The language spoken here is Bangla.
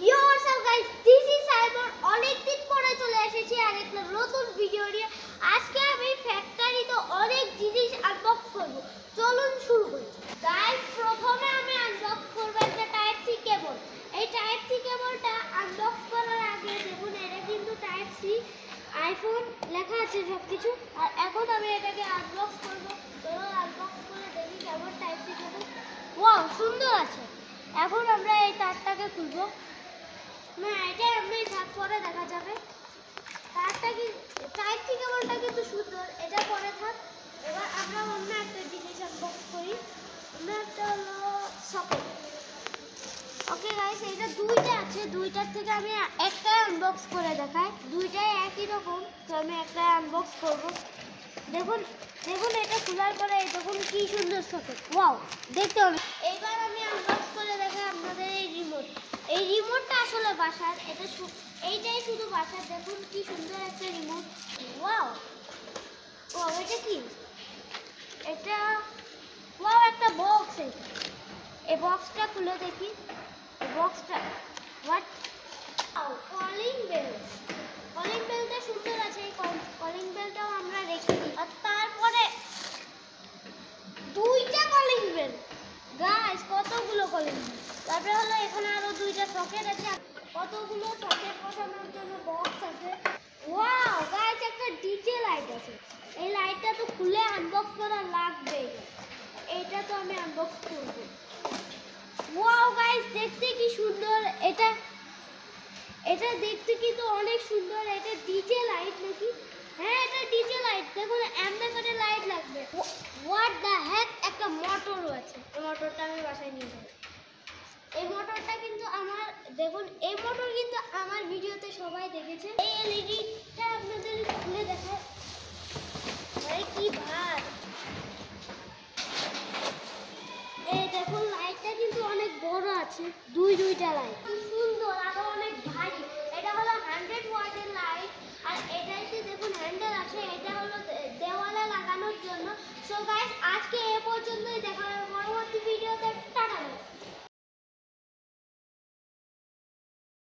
Yo, what's up guys? This is Simon. অনেকদিন পরে চলে এসেছি আর একটা নতুন ভিডিও নিয়ে। আজকে আমি ফ্যাক্টরিতে অনেক জিনিস আনবক্স করব। চলুন শুরু করি। গাইস, প্রথমে আমি আনবক্স করব একটা টাইপ সি কেবল। এই টাইপ সি কেবলটা আনবক্স করার আগে দেখুন, এটা কিন্তু টাইপ সি আইফোন লেখা আছে সবকিছু। আর এখন আমি এটাকে আনবক্স করব। চলো আনবক্স করে দেখি কেমন টাইপ সি কেবল। ওয়াও, সুন্দর আছে। এখন আমরা এই তারটাকে খুলবো। না, এটা এমনি থাক, পরে দেখা যাবে। তারটা কি টাইপ সি কেবলটা কিন্তু সুন্দর, এটা পরে থাক। এবার আমরা অন্য একটা জিনিস আনবক্স করি। অন্য একটা হলো সকেট। ওকে গাইস, এটা দুইটা আছে, দুইটার থেকে আমি একটা আনবক্স করে দেখাই। দুইটাই একই রকম, তো আমি একটা আনবক্স করব। দেখুন দেখুন, এটা খোলার পরে দেখুন কি সুন্দর সকেট। ওয়াও, দেখতে হবে। এইবার আমি আনবক্স করে দেখাই আপনাদের এই রিমোট। এই রিমোটটা আসলে বাসার, এটা এইটাই শুধু বাসার। দেখুন কি সুন্দর একটা রিমোট। ওয়াও ওয়াও, এটা কি? এটা ওয়াও, একটা বক্স। এই বক্সটা খুলে দেখি। এই বক্সটা হোয়াট? Calling bell. কলিং বেলটা সুন্দর আছে। এই কলিং বেলটাও আমরা রেখে দিই। আর তারপরে দুইটা কলিং বেল। গাইস, কতগুলো কলিং বেল। তারপরে হলো এখানে আরো দুইটা সকেট আছে, কতগুলো সকেট বসানোর জন্য বক্স আছে। ওয়াও গাইস, একটা ডিজে লাইট আছে। এই লাইটটা তো খুলে আনবক্স করা লাগবে। এটা তো আমি আনবক্স করব। ওয়াও গাইস, দেখতে কি সুন্দর। এটা এটা দেখতে কিন্তু অনেক সুন্দর। এটা ডিজে লাইট নাকি? হ্যাঁ, এটা ডিজে লাইট। দেখুন এমবেডেড লাইট লাগবে। হোয়াট দ্য হেক, একটা মোটরও আছে। এই মোটরটা আমি বাসায় নিয়ে যাব। এই মোটরটা কিন্তু আমার, দেখুন এই মোটর কিন্তু আমার ভিডিওতে সবাই দেখেছে। এই এলইডিটা আপনাদের খুলে দেখায়। আরে কি ভার। এই দেখুন, লাইটটা কিন্তু অনেক বড় আছে। দুইটা লাইট সুন্দর, আরো অনেক ভারী। এটা হলো 100 ওয়াটের লাইট। আর এটাইতে দেখুন হ্যান্ডেল আছে। এটা হলো দেওয়ালে লাগানোর জন্য। সো গাইস, আজকে এ পর্যন্তই। দেখা হবে